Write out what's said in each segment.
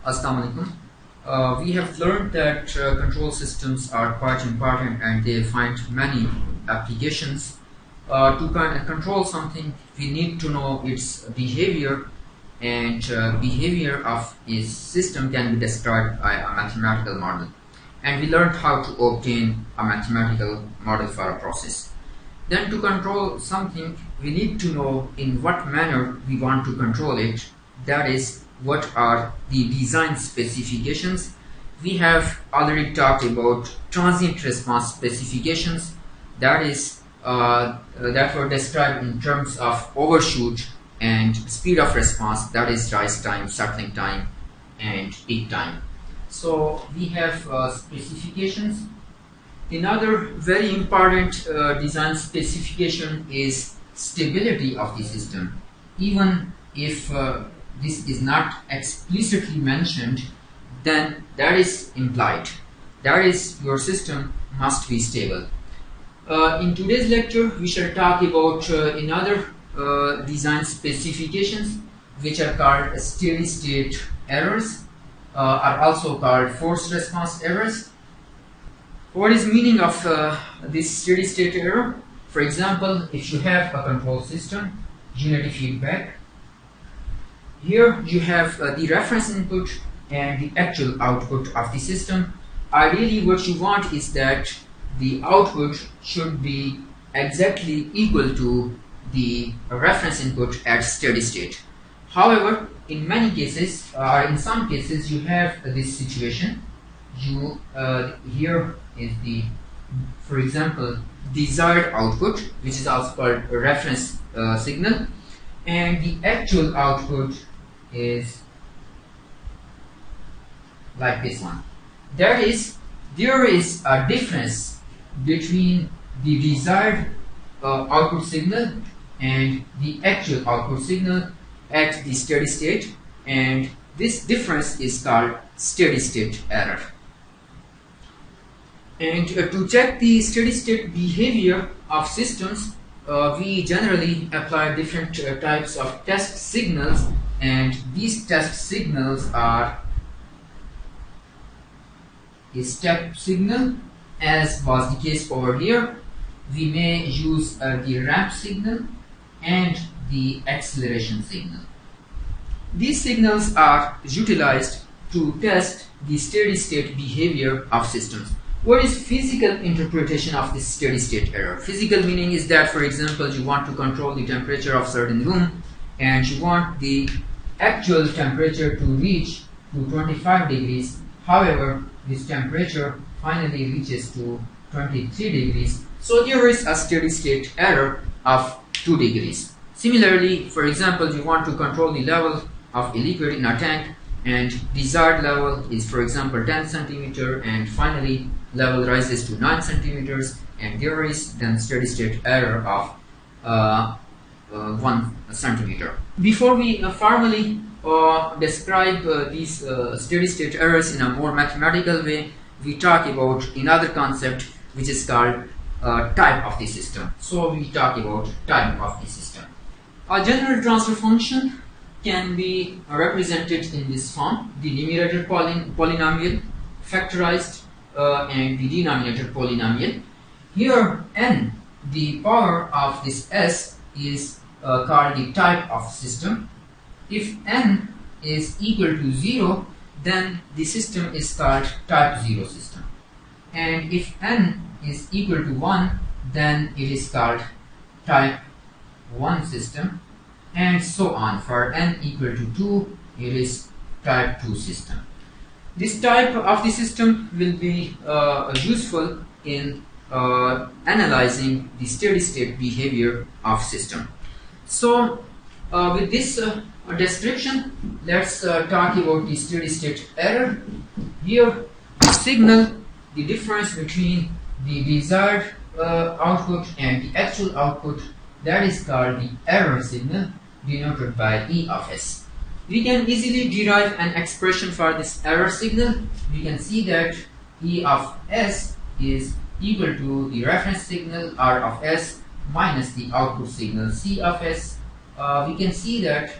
Assalamu alaikum. We have learned that control systems are quite important and they find many applications. To control something, we need to know its behavior, and behavior of a system can be described by a mathematical model. And we learned how to obtain a mathematical model for a process. Then to control something, we need to know in what manner we want to control it. That is, what are the design specifications. We have already talked about transient response specifications, that were described in terms of overshoot and speed of response, that is rise time, settling time, and peak time. So we have specifications. Another very important design specification is stability of the system. Even if this is not explicitly mentioned, then that is implied. That is, your system must be stable. In today's lecture, we shall talk about another design specifications, which are called steady state errors, are also called forced response errors. What is meaning of this steady state error? For example, if you have a control system, unity feedback, here you have the reference input and the actual output of the system. Ideally, what you want is that the output should be exactly equal to the reference input at steady state. However, in many cases, or in some cases, you have this situation. Here is the, for example, desired output, which is also called a reference signal, and the actual output is like this one. That is, there is a difference between the desired output signal and the actual output signal at the steady state, and this difference is called steady state error. And to check the steady state behavior of systems, we generally apply different types of test signals, and these test signals are a step signal, as was the case over here. We may use the ramp signal and the acceleration signal. These signals are utilized to test the steady state behavior of systems. What is physical interpretation of this steady state error? Physical meaning is that, for example, you want to control the temperature of certain room and you want the actual temperature to reach to 25 degrees. However, this temperature finally reaches to 23 degrees. So there is a steady state error of 2 degrees. Similarly, for example, you want to control the level of a liquid in a tank, and desired level is, for example, 10 centimeter, and finally level rises to 9 centimeters, and there is then steady state error of 1 centimeter. Before we formally describe these steady state errors in a more mathematical way, we talk about another concept which is called type of the system. So we talk about type of the system. A general transfer function can be represented in this form: the numerator polynomial factorized and the denominator polynomial. Here n, the power of this s, is called the type of system. If n is equal to 0, then the system is called type 0 system. And if n is equal to 1, then it is called type 1 system, and so on. For n equal to 2, it is type 2 system. This type of the system will be useful in analyzing the steady state behavior of system. So with this description, let's talk about the steady state error. Here we signal the difference between the desired output and the actual output. That is called the error signal, denoted by E of s. We can easily derive an expression for this error signal. We can see that E of s is equal to the reference signal R of s minus the output signal C of s. We can see that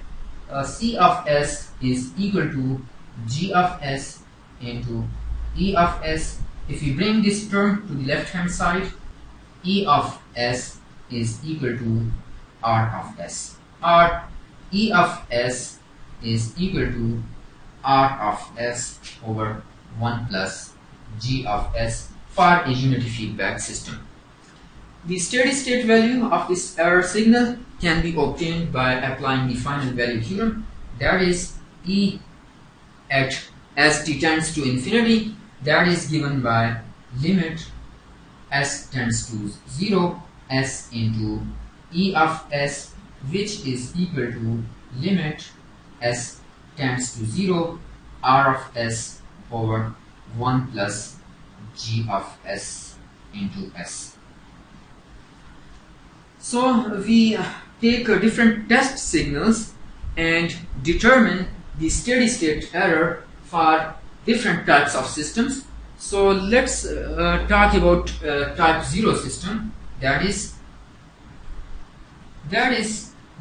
C of s is equal to g of s into e of s. If we bring this term to the left hand side, e of s is equal to r of s, or e of s is equal to r of s over 1 plus g of s for a unity feedback system. The steady state value of this error signal can be obtained by applying the final value theorem, that is E at as t tends to infinity, that is given by limit s tends to 0 s into e of s, which is equal to limit s tends to 0 r of s over 1 plus g of s into s. So we take different test signals and determine the steady state error for different types of systems. So let's talk about type 0 system, that is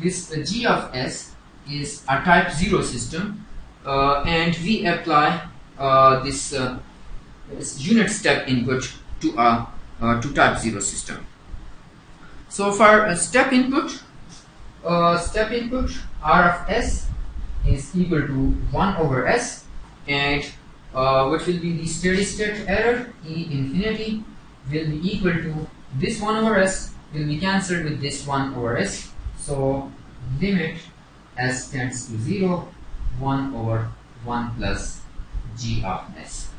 this g of s is a type 0 system, and we apply this unit step input to type 0 system. So for a step input r of s is equal to 1 over s, and what will be the steady state error, e infinity, will be equal to this 1 over s will be cancelled with this 1 over s, so limit s tends to 0 1 over 1 plus g of s,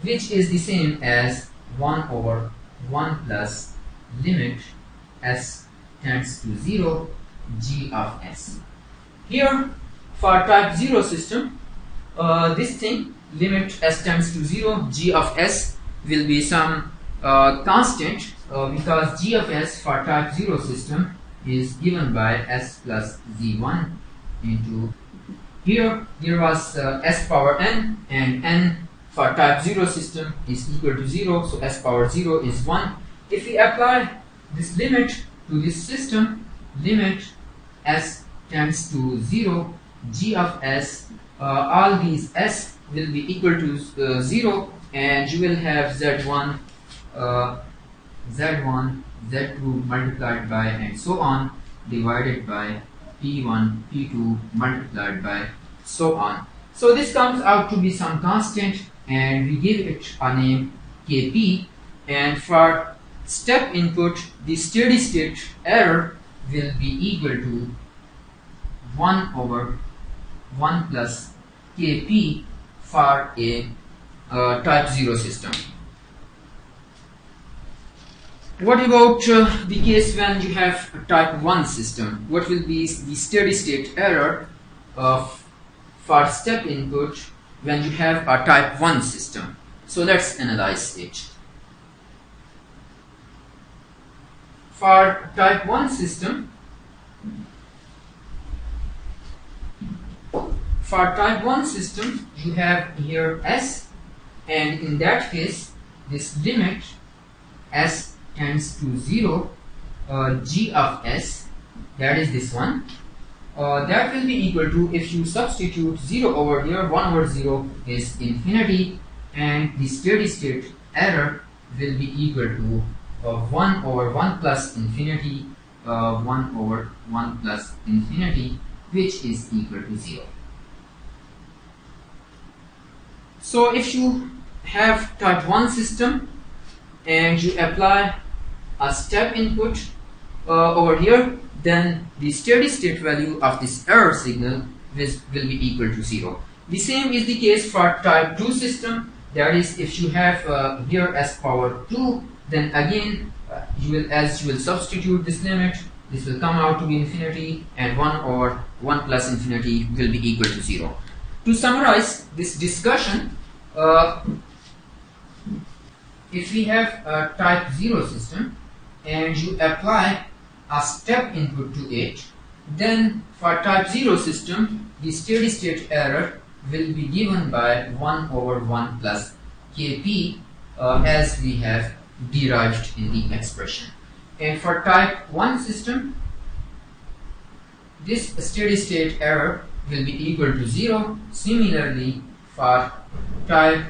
which is the same as 1 over 1 plus limit s tends to 0 g of s. Here for type 0 system, this thing limit s tends to 0 g of s will be some constant, because g of s for type 0 system is given by s plus z1 into, here there was s power n, and n for type 0 system is equal to 0, so s power 0 is 1. If we apply this limit to this system, limit s tends to 0 g of s, all these s will be equal to 0, and you will have z1, z2 multiplied by and so on, divided by p1, p2 multiplied by so on. So this comes out to be some constant, and we give it a name kp, and for step input the steady state error will be equal to 1 over 1 plus kp for a type 0 system. What about the case when you have a type 1 system? What will be the steady state error for step input when you have a type 1 system? So let's analyze it. For type 1 system, you have here s, and in that case this limit s tends to 0 g of s, that is this one, that will be equal to, if you substitute 0 over here, 1 over 0 is infinity, and the steady state error will be equal to 1 over 1 plus infinity, 1 over 1 plus infinity, which is equal to 0. So if you have type 1 system and you apply a step input over here, then the steady state value of this error signal will be equal to 0. The same is the case for type 2 system, that is, if you have here s power 2, then again as you will substitute this limit, this will come out to be infinity, and 1 over 1 plus infinity will be equal to 0. To summarize this discussion, if we have a type 0 system and you apply a step input to it, then for type 0 system the steady state error will be given by 1 over 1 plus kp, as we have derived in the expression. And for type 1 system, this steady state error will be equal to 0. Similarly, for type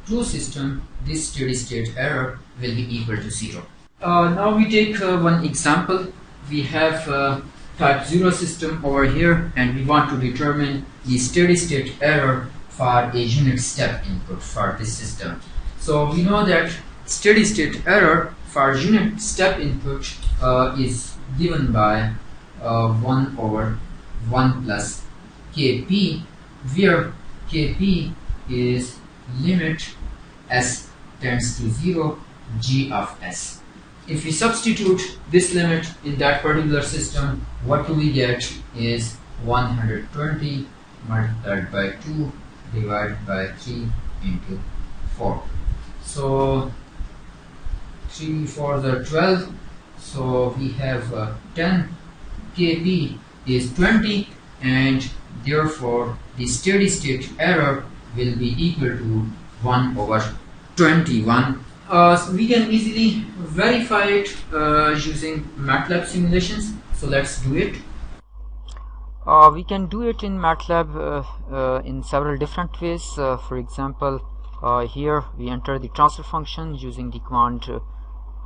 2 system, this steady state error will be equal to 0. Now we take one example. We have type 0 system over here, and we want to determine the steady state error for a unit step input for this system. So we know that steady state error for unit step input is given by 1 over 1 plus kp, where kp is limit s tends to 0 g of s. If we substitute this limit in that particular system, what do we get is 120 multiplied by 2 divided by 3 into 4. So 3 4s are 12. So we have 10. Kp is 20, and therefore the steady state error will be equal to 1 over 21. So we can easily verify it using MATLAB simulations. So let's do it. We can do it in MATLAB in several different ways. For example, here we enter the transfer function using the command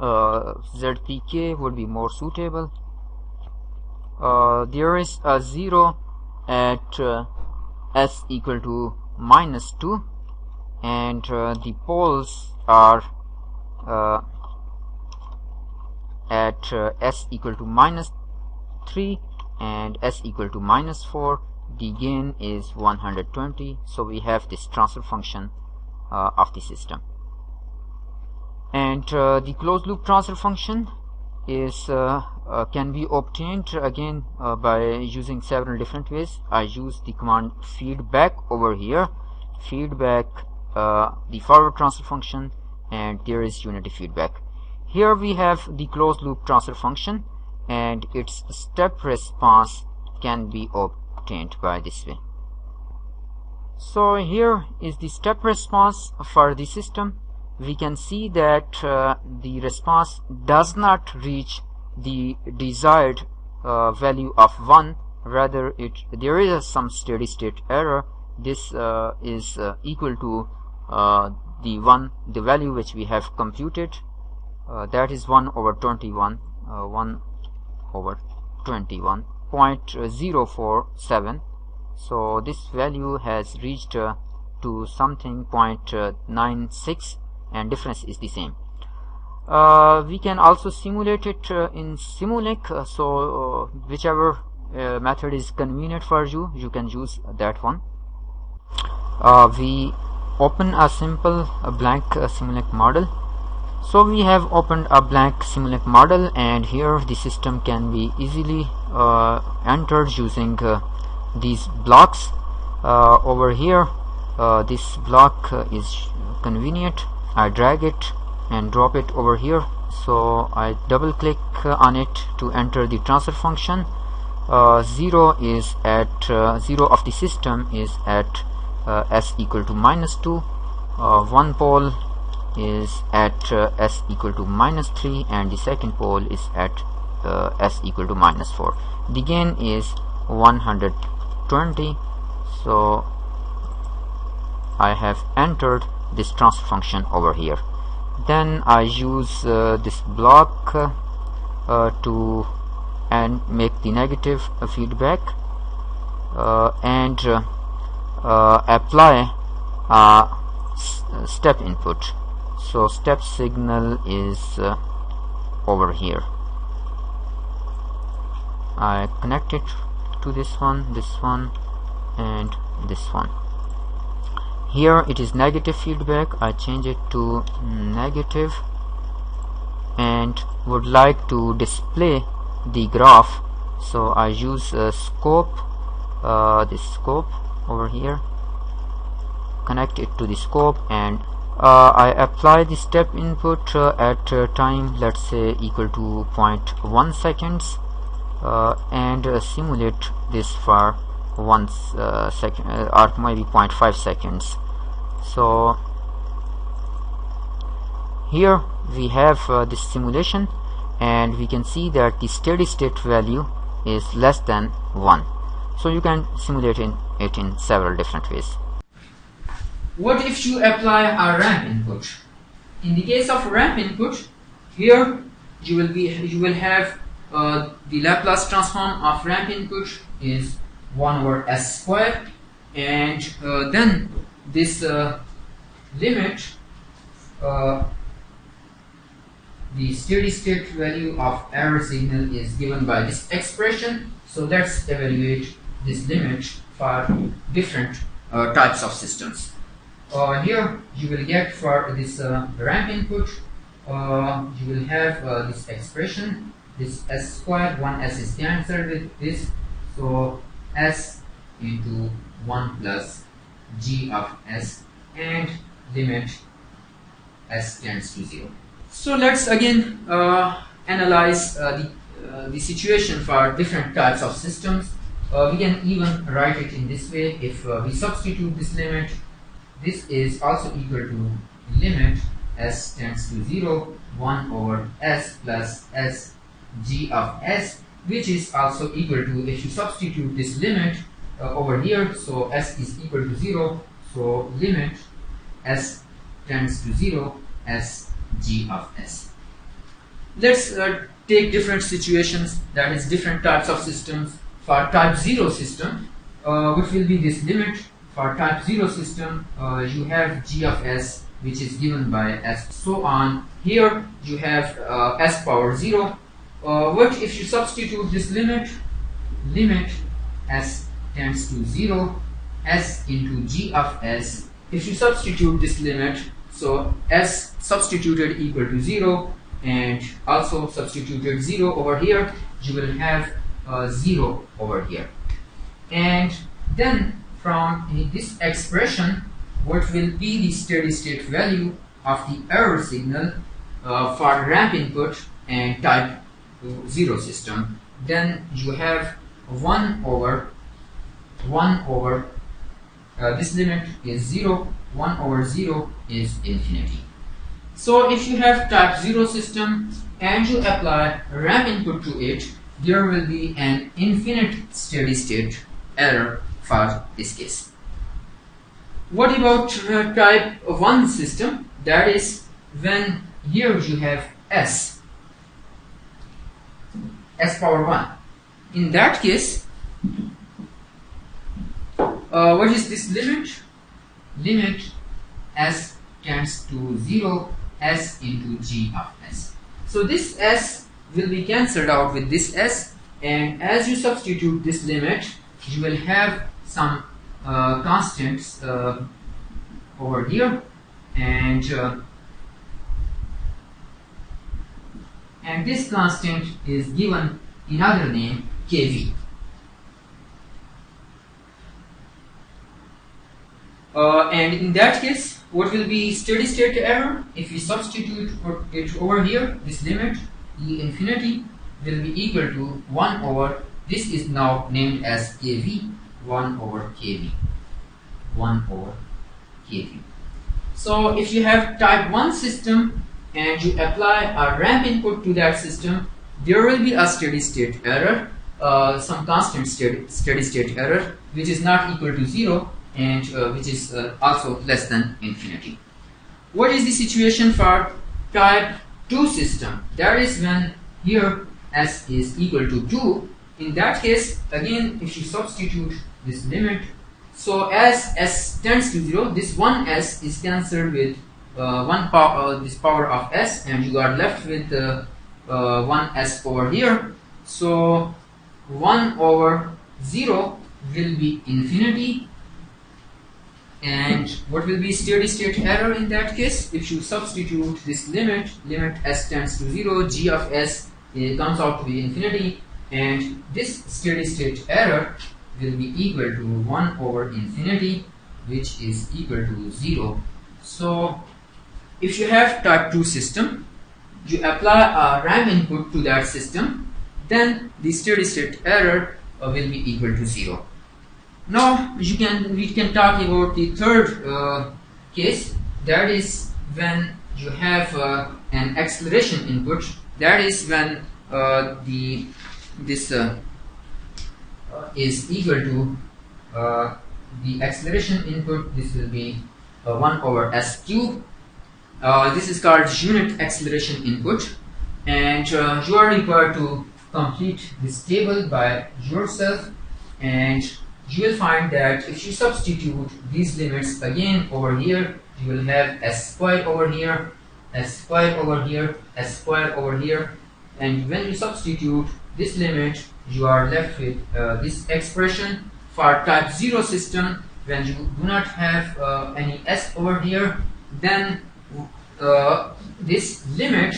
zpk would be more suitable. There is a 0 at s equal to -2, and the poles are at s equal to -3 and s equal to -4. The gain is 120. So we have this transfer function of the system, and the closed loop transfer function is can be obtained again by using several different ways. I use the command feedback over here, feedback the forward transfer function, and there is unity feedback. Here we have the closed loop transfer function, and its step response can be obtained by this way. So here is the step response for the system. We can see that the response does not reach the desired value of 1. Rather, there is some steady state error. This is equal to the value which we have computed, that is 1 over 21, 1 over 21.047. So this value has reached to something 0.96, and difference is the same. We can also simulate it in Simulink. So whichever method is convenient for you, you can use that one. We open a simple blank Simulink model. So we have opened a blank Simulink model, and here the system can be easily entered using these blocks. Over here this block is convenient. I drag it and drop it over here. So I double click on it to enter the transfer function. 0 is at 0 of the system is at s equal to -2. One pole is at s equal to -3, and the second pole is at s equal to -4. The gain is 120. So I have entered this transfer function over here. Then I use this block to make the negative feedback and apply a step input. So step signal is over here. I connect it to this one, and this one. Here it is negative feedback. I change it to negative and would like to display the graph. So I use a scope, this scope over here, connect it to the scope, and I apply the step input at time, let's say equal to 0.1 seconds, and simulate this for 1 second or maybe 0.5 seconds. So here we have this simulation, and we can see that the steady state value is less than 1. So you can simulate it in several different ways. What if you apply a ramp input? In the case of ramp input, here you will have the Laplace transform of ramp input is 1 over s square, and then this limit, the steady state value of error signal is given by this expression. So let's evaluate this limit for different types of systems. Here you will get for this ramp input, you will have this expression, this s squared, 1s is cancelled with this, so s into 1 plus g of s, and limit s tends to 0. So let's again analyze the situation for different types of systems. We can even write it in this way. If we substitute this limit, this is also equal to limit s tends to 0, 1 over s plus s g of s, which is also equal to, if you substitute this limit over here, so s is equal to 0, so limit s tends to 0 s g of s. Let's take different situations, that is different types of systems. For type 0 system, what will be this limit? For type 0 system, you have g of s, which is given by s, so on. Here you have s power 0. What if you substitute this limit? Limit s tends to 0, s into g of s. If you substitute this limit, so s substituted equal to 0, and also substituted 0 over here, you will have 0 over here. And then from this expression, what will be the steady state value of the error signal for ramp input and type 0 system? Then you have 1 over this limit is 0, 1 over 0 is infinity. So if you have type 0 system and you apply ramp input to it, there will be an infinite steady state error for this case. What about type 1 system? That is when here you have s power 1. In that case, what is this limit? Limit s tends to 0, s into g of s. So this s will be cancelled out with this s, and as you substitute this limit, you will have some constants over here, and this constant is given another name, kv. And in that case, what will be steady state error? If we substitute it over here, this limit e infinity will be equal to 1 over, this is now named as kv, 1 over kv, 1 over kv. So if you have type 1 system and you apply a ramp input to that system, there will be a steady state error, some constant steady state error, which is not equal to 0, and which is also less than infinity. What is the situation for type 2 system? That is when here s is equal to 2. In that case, again, if you substitute this limit, so as s tends to 0, this 1s is cancelled with this power of s, and you got left with 1s over here. So 1 over 0 will be infinity. And what will be steady state error in that case? If you substitute this limit s tends to 0, g of s comes out to be infinity, and this steady state error will be equal to 1 over infinity, which is equal to 0. So if you have type 2 system, you apply a ramp input to that system, then the steady state error will be equal to 0. Now we can talk about the third case, that is when you have an acceleration input. That is when this is equal to the acceleration input. This will be 1 over s cube. This is called unit acceleration input, and you are required to complete this table by yourself, and you will find that if you substitute these limits again over here, you will have s squared over here, s squared over here, s squared over here, and when you substitute this limit, you are left with this expression. For type 0 system, when you do not have any s over here, then this limit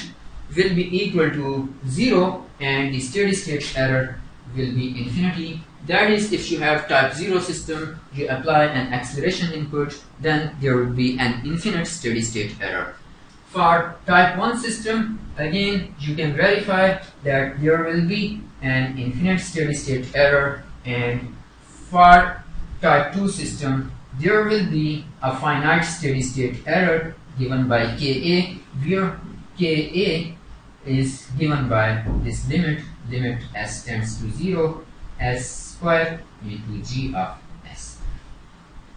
will be equal to 0 and the steady state error will be infinity. That is, if you have type 0 system, you apply an acceleration input, then there will be an infinite steady state error. For type 1 system, again you can verify that there will be an infinite steady state error, and for type 2 system there will be a finite steady state error given by Ka, where Ka is given by this limit s tends to 0, s squared into g of s.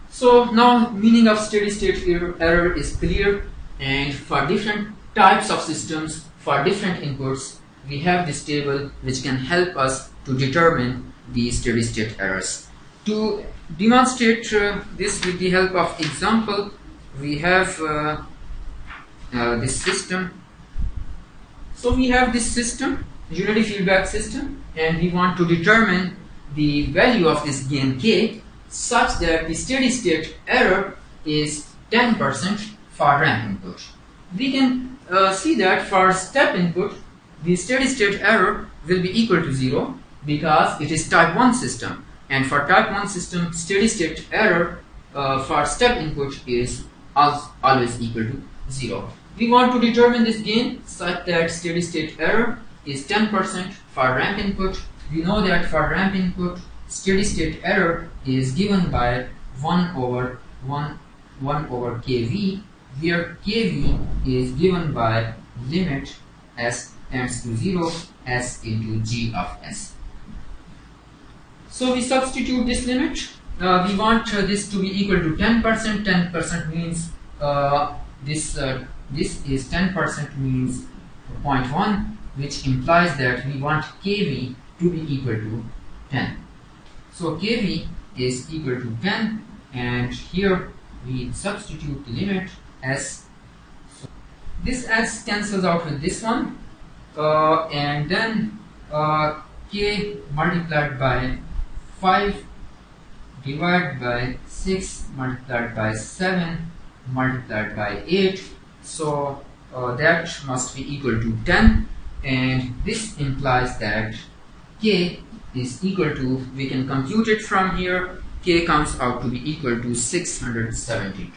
So now meaning of steady state error is clear, and for different types of systems, for different inputs, we have this table which can help us to determine the steady state errors. To demonstrate this with the help of example, we have this system. So we have this system, unity feedback system, and we want to determine the value of this gain k such that the steady state error is 10% for ramp input. We can see that for step input, the steady state error will be equal to 0 because it is type 1 system, and for type 1 system, steady state error for step input is always equal to 0. We want to determine this gain such that steady state error is 10% for ramp input. We know that for ramp input, steady state error is given by 1 over kV, where kV is given by limit s tends to 0, s into g of s. So we substitute this limit. We want this to be equal to 10%. 10% means this is 10% means 0.1, which implies that we want kV to be equal to 10. So kV is equal to 10, and here we substitute the limit s. So this s cancels out with this one, and then k multiplied by 5 divided by 6 multiplied by 7 multiplied by 8. So that must be equal to 10, and this implies that k is equal to, we can compute it from here, k comes out to be equal to 672.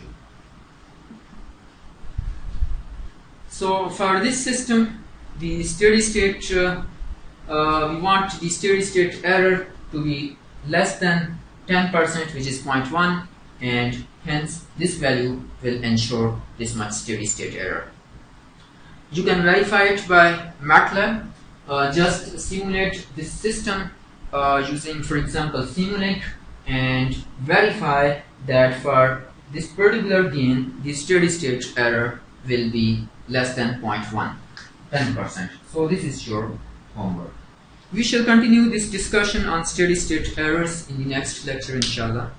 So for this system, the steady state, we want the steady state error to be less than 10%, which is 0.1, and hence this value will ensure this much steady state error. You can verify it by MATLAB. Just simulate this system using, for example, Simulink, and verify that for this particular gain, the steady state error will be less than 0.1, 10%. So this is your homework. We shall continue this discussion on steady state errors in the next lecture, inshallah.